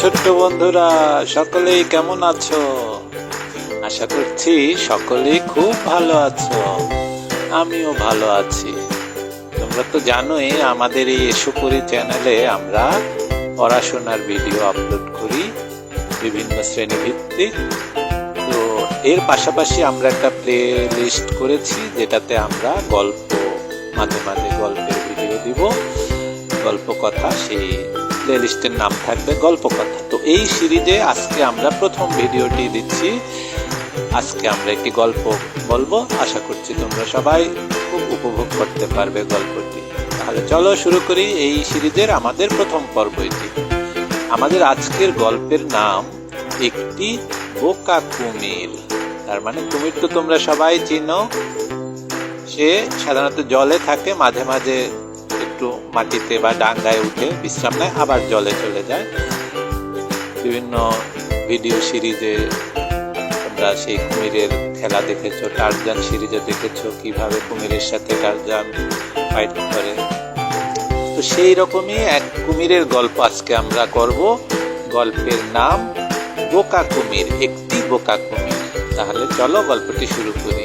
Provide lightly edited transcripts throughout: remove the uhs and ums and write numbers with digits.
ছোট্ট বন্ধুরা, সকলেই কেমন আছো? আশা করছি সকলেই খুব ভালো আছো। আমিও ভালো আছি। তোমরা তো জানোই আমাদের এই এসো পড়ি চ্যানেলে আমরা পড়াশোনার ভিডিও আপলোড করি বিভিন্ন শ্রেণীভিত্তিক। তো এর পাশাপাশি আমরা একটা প্লে লিস্ট করেছি যেটাতে আমরা গল্প, মাঝে মাঝে গল্পের ভিডিও দিব, গল্প কথা। সেই প্লে লিস্টের নাম থাকবে গল্প কথা। তো এই সিরিজে আজকে আমরা প্রথম ভিডিওটি দিচ্ছি। আজকে আমরা একটি গল্প বলবো, আশা করছি তোমরা সবাই খুব উপভোগ করতে পারবে গল্পটি। তাহলে চলো শুরু করি এই সিরিজের আমাদের প্রথম পর্বটি। আমাদের আজকের গল্পের নাম একটি বোকা কুমির। তার মানে কুমির তো তোমরা সবাই চিনো। সে সাধারণত জলে থাকে, মাঝে মাঝে একটু মাটিতে বা ডাঙ্গায় উঠে বিশ্রাম নেয়, আবার জলে চলে যায়। বিভিন্ন ভিডিও সিরিজে তোমরা সেই কুমিরের খেলা দেখেছো, টারজান সিরিজে দেখেছো কিভাবে কুমিরের সাথে টারজান ফাইট করে। তো সেই রকমই এক কুমিরের গল্প আজকে আমরা করব। গল্পের নাম বোকা কুমির, একটি বোকা কুমির। তাহলে চলো গল্পটি শুরু করি।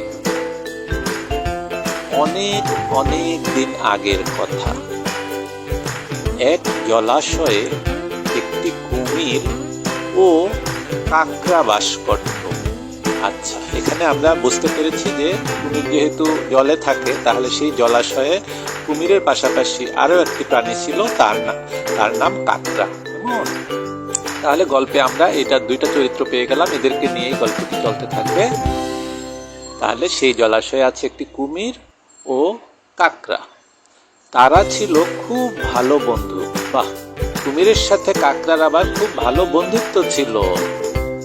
অনেক অনেক দিন আগের কথা। এক জলাশয়ে একটি কুমির ও কাকড়া বাস করত। আচ্ছা, এখানে আমরা বুঝতে পেরেছি যে কুমির যেহেতু জলে থাকে, তাহলে সেই জলাশয়ে কুমিরের পাশাপাশি আরো একটি প্রাণী ছিল, তার নাম কাকড়া। তাহলে গল্পে আমরা এটা দুইটা চরিত্র পেয়ে গেলাম, এদেরকে নিয়েই গল্পটি চলতে থাকবে। তাহলে সেই জলাশয়ে আছে একটি কুমির ও কাকড়া। তারা ছিল খুব ভালো বন্ধু। বাহ, কুমিরের সাথে কাকড়ার আবার খুব ভালো বন্ধুত্ব ছিল।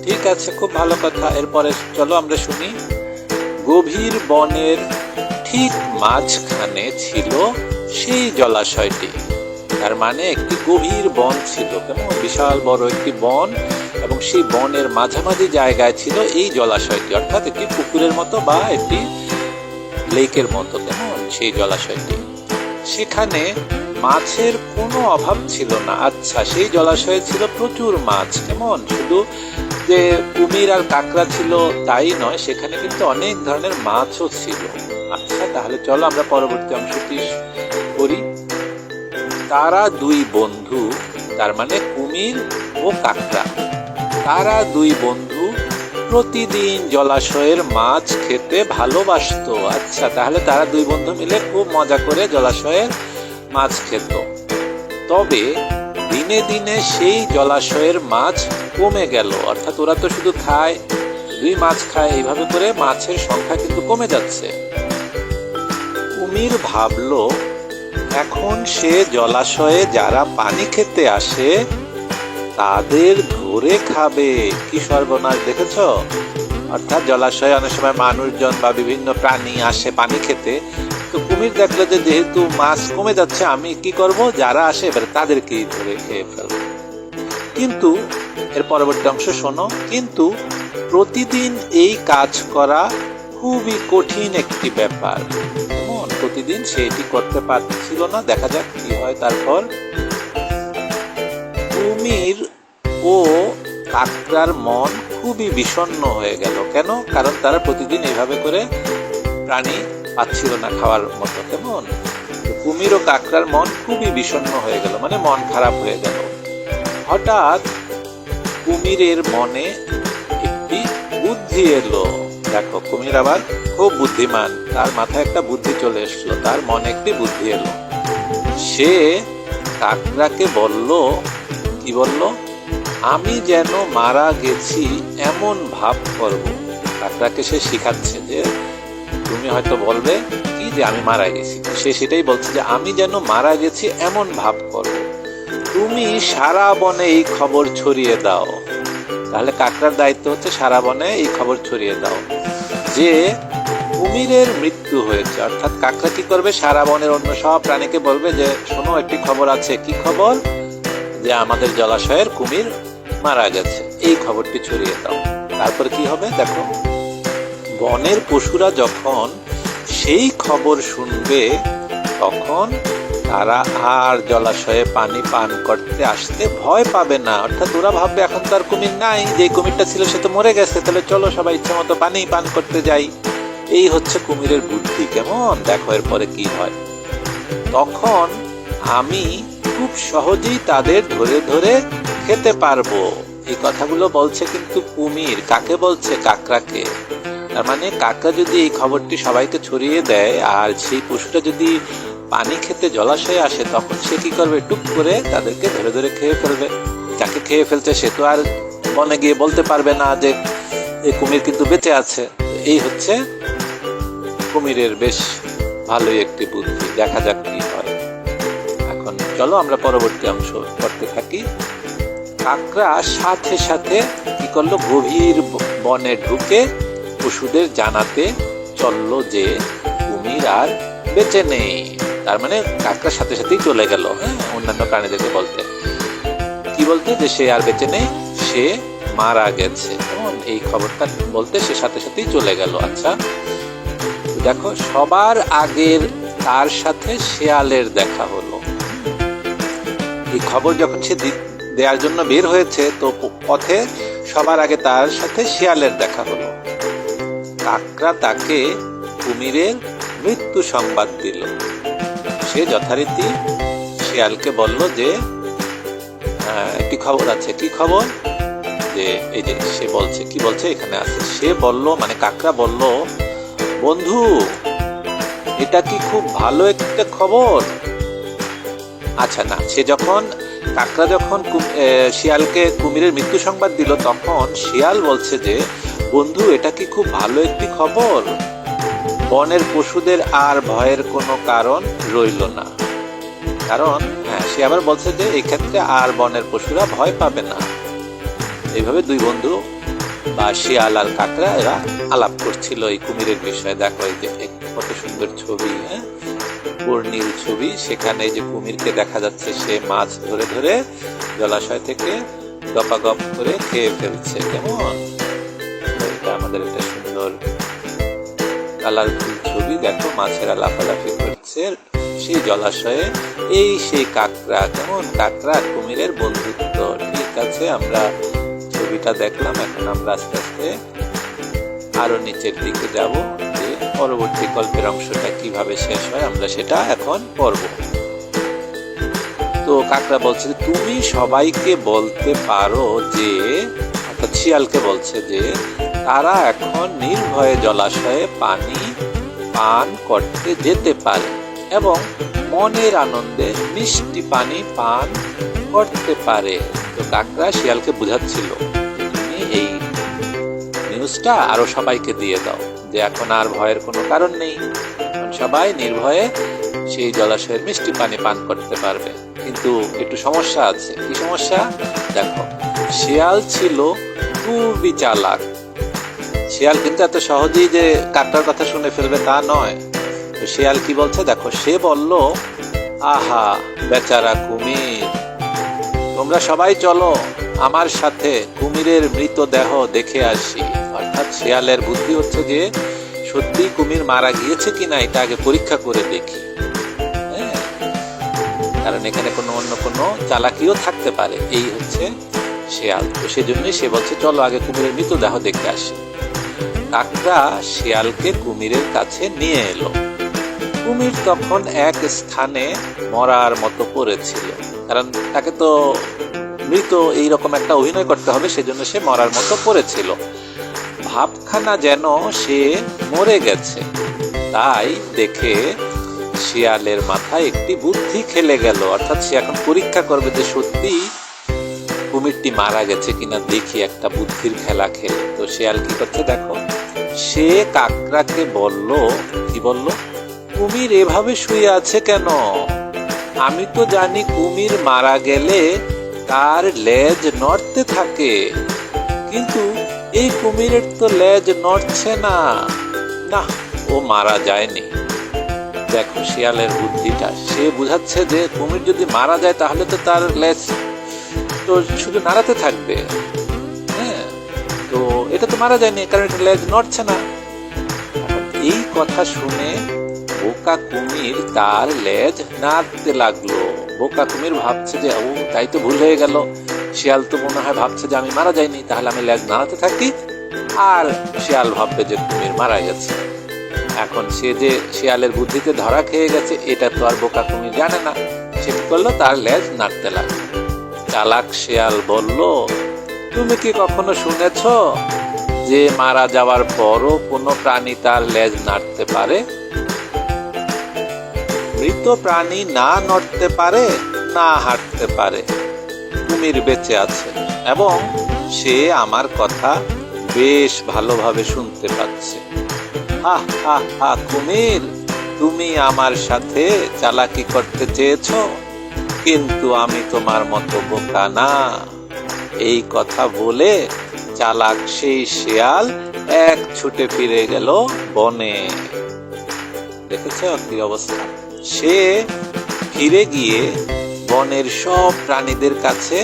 ঠিক আছে, খুব ভালো কথা। এরপরে চলো আমরা শুনি। গভীর বনের ঠিক মাঝখানে ছিল সেই জলাশয়টি। তার মানে একটি গভীর বন ছিল, কেমন বিশাল বড় একটি বন, এবং সেই বনের মাঝামাঝি জায়গায় ছিল এই জলাশয়টি, অর্থাৎ একটি পুকুরের মতো বা একটি লেকের মতো কেমন সেই জলাশয়টি। সেখানে মাছের কোনো অভাব ছিল না। আচ্ছা, সেই জলাশয়ে ছিল প্রচুর মাছ। কেমন শুধু যে কুমির আর কাকড়া ছিল তাই নয়, সেখানে কিন্তু অনেক ধরনের মাছও ছিল। আচ্ছা, তাহলে চলো আমরা পরবর্তী অংশটি করি। তারা দুই বন্ধু, তার মানে কুমির ও কাকড়া, তারা দুই বন্ধু প্রতিদিন জলাশয়ের মাছ খেতে ভালোবাসতো। আচ্ছা, তাহলে তারা দুই বন্ধু মিলে খুব মজা করে জলাশয়ের মাছ খেত। তবে দিনে দিনে সেই জলাশয়ের মাছ কমে গেল। অর্থাৎ ওরা তো শুধু খায়, দুই মাছ খায়, এইভাবে করে মাছের সংখ্যা কিন্তু কমে যাচ্ছে। কুমির ভাবলো, এখন সে জলাশয়ে যারা পানি খেতে আসে তাদের ধরে খাবে। কি সর্বনাশ দেখেছ? অর্থাৎ জলাশয়ে অনেক সময় মানুষজন বা বিভিন্ন প্রাণী আসে পানি খেতে। তো কুমির দেখলো যে যেহেতু মাছ কমে যাচ্ছে, আমি কি করব, যারা আসে এবারে তাদেরকেই ধরে খেয়ে ফেলবো। কিন্তু এর পরবর্তী অংশ শোনো। কিন্তু প্রতিদিন এই কাজ করা খুবই কঠিন একটি ব্যাপার। প্রতিদিন সে এটি করতে পারছিল না। দেখা যাক কি হয় তারপর। কুমির ও কাকড়ার মন খুবই বিষণ্ণ হয়ে গেল। কেন? কারণ তারা প্রতিদিন এইভাবে করে প্রাণী পাচ্ছিল না খাওয়ার মতো। কেমন কুমির ও কাকড়ার মন খুবই বিষণ্ণ হয়ে গেল, মানে মন খারাপ হয়ে গেল। হঠাৎ কুমিরের মনে একটি বুদ্ধি এলো। দেখো, কুমির আবার খুব বুদ্ধিমান, তার মাথায় একটা বুদ্ধি চলে এসলো, তার মনে একটি বুদ্ধি এলো। সে কাকড়াকে বলল, কি বলল, আমি যেন মারা গেছি এমন ভাব করব। কাকড়াকে সে শিখাচ্ছে যে তুমি হয়তো বলবে কি যে আমি মারা গেছি, সে সেটাই বলছে যে আমি যেন মারা গেছি এমন ভাব করব। তুমি সারা বনে এই খবর ছড়িয়ে দাও। তাহলে কাকড়ার দায়িত্ব হচ্ছে সারা বনে এই খবর ছড়িয়ে দাও যে কুমিরের মৃত্যু হয়েছে। অর্থাৎ কাকড়া কি করবে, সারা বনের অন্য সব প্রাণীকে বলবে যে শোনো, একটি খবর আছে। কি খবর? যে আমাদের জলাশয়ের কুমির মারা গেছে, এই খবরটি ছড়িয়ে দাও। তারপর কি হবে দেখো। বনের পশুরা যখন সেই খবর শুনবে তখন তারা আর জলাশয়ে পানি পান করতে আসতে ভয় পাবে না। অর্থাৎ ওরা ভাববে এখন তো আর কুমির নাই, যে কুমিরটা ছিল সে তো মরে গেছে, তাহলে চলো সবাই ইচ্ছে মতো পানি পান করতে যাই। এই হচ্ছে কুমিরের বুদ্ধি। কেমন, দেখো এরপরে কি হয়। তখন আমি খুব সহজেই তাদের ধরে ধরে খেতে পারবো। এই কথাগুলো বলছে কিন্তু কুমির। কাকে বলছে? কাকড়াকে। তার মানে কাকড়া যদি এই খবরটি সবাইকে ছড়িয়ে দেয় আর সেই পশুটা যদি পানি খেতে জলাশয়ে আসে, তখন সে কি করবে? টুক করে তাদেরকে ধরে ধরে খেয়ে ফেলবে। যাকে খেয়ে ফেলছে সে তো আর বনে গিয়ে বলতে পারবে না যে এই কুমির কিন্তু বেঁচে আছে। এই হচ্ছে কুমিরের বেশ ভালোই একটি বুদ্ধি। দেখা যাক কি হয়। এখন চলো আমরা পরবর্তী অংশ পড়তে থাকি। কাকড়া সাথে সাথে কি করলো? গভীর বনে ঢুকে পশুদের জানাতে চললো যে কুমির আর বেঁচে নেই। তার মানে কাকড়ার সাথে সাথেই চলে গেল, অন্যান্য প্রাণীদেরকে বলতে। কি বলতে? যে সে আর বেঁচে নেই, সে মারা গেছে। এই খবরটা বলতে সে সাথে সাথেই চলে গেল। আচ্ছা দেখো, সবার আগের তার সাথে শেয়ালের দেখা হলো। এই খবর যখন সে দেওয়ার জন্য বের হয়েছে, তো পথে সবার আগে তার সাথে শেয়ালের দেখা হলো। কাকড়া তাকে কুমিরের মৃত্যু সংবাদ দিল। সে যথারীতি শেয়ালকে বলল যে একটি খবর আছে। কি খবর? যে এই যে সে বলছে, কি বলছে এখানে আছে। সে বলল, মানে কাকড়া বলল, বন্ধু এটা কি খুব ভালো একটা খবর? আচ্ছা না, সে যখন কাকড়া যখন শিয়ালকে কুমিরের মৃত্যু সংবাদ দিল, তখন শিয়াল বলছে যে বন্ধু এটা কি খুব ভালো একটি খবর? বনের পশুদের আর ভয়ের কোনো কারণ রইল না। কারণ সে আবার বলছে যে এই ক্ষেত্রে আর বনের পশুরা ভয় পাবে না। এইভাবে দুই বন্ধু বা শিয়াল আর কাকড়া এরা আলাপ করছিল এই কুমিরের বিষয়ে। দেখো এই যে কত সুন্দর ছবি, বর্ণিল ছবি। সেখানে যে কুমিরকে দেখা যাচ্ছে সে মাছ ধরে ধরে জলাশয় থেকে গপাগপ করে খেয়ে ফেলছে। কেমন, এটা আমাদের একটা সুন্দর কালারফুল ছবি। দেখো মাছেরা লাফালাফি করছে সেই জলাশয়ে। এই সেই কাকড়া। কেমন, কাকড়া কুমিরের বন্ধুত্ব। ঠিক আছে, আমরা ছবিটা দেখলাম। এখন আমরা আস্তে আস্তে আরো নিচের দিকে যাব, যে পরবর্তী গল্পের অংশটা কিভাবে শেষ হয় আমরা সেটা এখন পড়ব। তো কাকড়া বলছে, তুমি সবাইকে বলতে পারো যে, অর্থাৎ শিয়ালকে বলছে যে তারা এখন নির্ভয়ে জলাশয়ে পানি পান করতে যেতে পারে এবং মনের আনন্দে মিষ্টি পানি পান করতে পারে। তো কাকড়া শিয়ালকে বুঝাচ্ছিল, তুমি এই নিউজটা আরো সবাইকে দিয়ে দাও যে এখন আর ভয়ের কোনো কারণ নেই, সবাই নির্ভয়ে সেই জলাশয়ের মিষ্টি পানি পান করতে পারবে। কিন্তু একটু সমস্যা আছে। কি সমস্যা? দেখো, শিয়াল ছিল খুবই চালাক। শিয়াল কিন্তু এত সহজেই যে কাকড়ার কথা শুনে ফেলবে তা নয়। তো শিয়াল কি বলছে দেখো, সে বলল, আহা বেচারা কুমির, তোমরা সবাই চলো আমার সাথে কুমিরের মৃতদেহ দেখে আসি। অর্থাৎ শিয়ালের বুদ্ধি হচ্ছে যে সত্যি কুমির মারা গিয়েছে কিনা এটা আগে পরীক্ষা করে দেখি। কারণ এখানে অন্য কোনো চালাকিও থাকতে পারে। এই হচ্ছে শিয়াল। তো সেজন্যই সে বলছে চলো আগে কুমিরের মৃতদেহ দেখে আসি। কাকড়া শিয়ালকে কুমিরের কাছে নিয়ে এলো। কুমির তখন এক স্থানে মরার মতো পড়েছিল। কারণ তাকে তো মৃত এইরকম একটা অভিনয় করতে হবে, সেজন্য সে মরার মতো পড়েছিল। ভাবখানা যেন সে মরে গেছে। তাই দেখে শিয়ালের মাথায় একটি বুদ্ধি খেলে গেল। অর্থাৎ সে এখন পরীক্ষা করবে যে সত্যি কুমিরটি মারা গেছে কিনা, দেখি একটা বুদ্ধির খেলা খেলে। তো শিয়াল কি করছে দেখো, সে কাকড়াকে বলল, কি বলল, কুমির এভাবে শুয়ে আছে কেন? আমি তো জানি কুমির মারা গেলে তার লেজ নড়তে থাকে, কিন্তু এই কুমিরের তো লেজ নড়ছে না। না, ও মারা যায়নি। দেখো শিয়ালের বুদ্ধিটা, সে বুঝাচ্ছে যে কুমির যদি মারা যায় তাহলে তো তার লেজ তো শুধু নাড়াতে থাকবে। তো এটা তো মারা যায়নি, কারণ এটা লেজ নড়ছে না। এই কথা শুনে বোকা কুমির তার লেজ নাড়তে লাগলো। বোকা কুমির ভাবছে যে ও তাই তো ভুল হয়ে গেল, শিয়াল তো মনে হয় ভাবছে যে আমি মারা যাইনি, তাহলে আমি লেজ নাড়াতে থাকি আর শিয়াল ভাববে যে কুমির মারা গেছে। এখন সে যে শিয়ালের বুদ্ধিতে ধরা খেয়ে গেছে এটা তো আর বোকা কুমির জানে না। সে কি করলো, তার লেজ নাড়তে লাগলো। চালাক শিয়াল বলল, তুমি কি কখনো শুনেছ যে মারা যাওয়ার পরও কোনো প্রাণী তার লেজ নাড়তে পারে? মৃত প্রাণী না নড়তে পারে, না হাঁটতে পারে, কুমির বেঁচে আছে এবং সে আমার কথা বেশ ভালোভাবে শুনতে পাচ্ছে। হা হা হা, কুমির, তুমি আমার সাথে চালাকি করতে চেয়েছ, কিন্তু আমি তোমার মতো বোকা না। এই কথা বলে চালাক সেই শিয়াল এক ছুটে ফিরে গেল বনে। দেখেছ কি অবস্থা? সে ফিরে গিয়ে বনের সব প্রাণীদের কাছে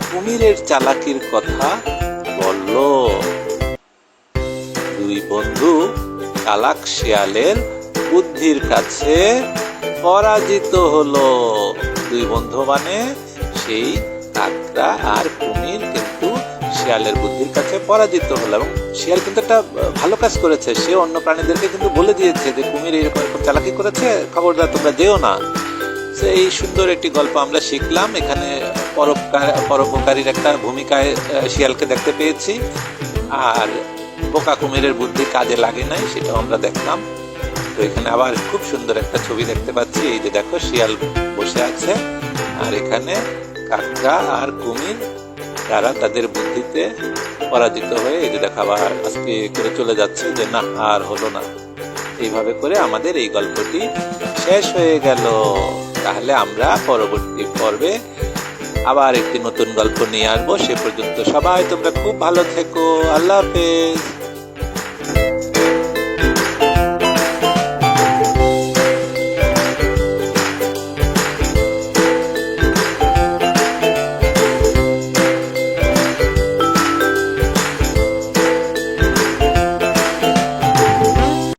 কুমিরের চালাকির কথা বলল। দুই বন্ধু চালাক শিয়ালের বুদ্ধির কাছে পরাজিত হলো। দুই বন্ধু মানে সেই কাকড়া আর কুমির কিন্তু শিয়ালের বুদ্ধির কাছে পরাজিত হলো। এবং শিয়াল কিন্তু একটা ভালো কাজ করেছে, সে অন্য প্রাণীদেরকে কিন্তু বলে দিয়েছে যে কুমির এরকম এরকম চালাকি করেছে, খবরদার তোমরা যেও না। এই সুন্দর একটি গল্প আমরা শিখলাম। এখানে পরোপকারীর একটা ভূমিকায় শিয়ালকে দেখতে পেয়েছি, আর বোকা কুমিরের বুদ্ধি কাজে লাগে নাই সেটাও আমরা দেখলাম। তো এখানে আবার খুব সুন্দর একটা ছবি দেখতে পাচ্ছি। এই যে দেখো, শিয়াল বসে আছে আর এখানে কাকড়া আর কুমির তারা তাদের বুদ্ধিতে পরাজিত হয়ে এই যে দেখো আবার আজকে করে চলে যাচ্ছে যে না আর হলো না। এইভাবে করে আমাদের এই গল্পটি শেষ হয়ে গেল। তাহলে আমরা পরবর্তী পর্বে আবার একটি নতুন গল্প নিয়ে আসবো। সে পর্যন্ত সবাই তোমরা খুব ভালো থেকো। আল্লাহ হাফেজ।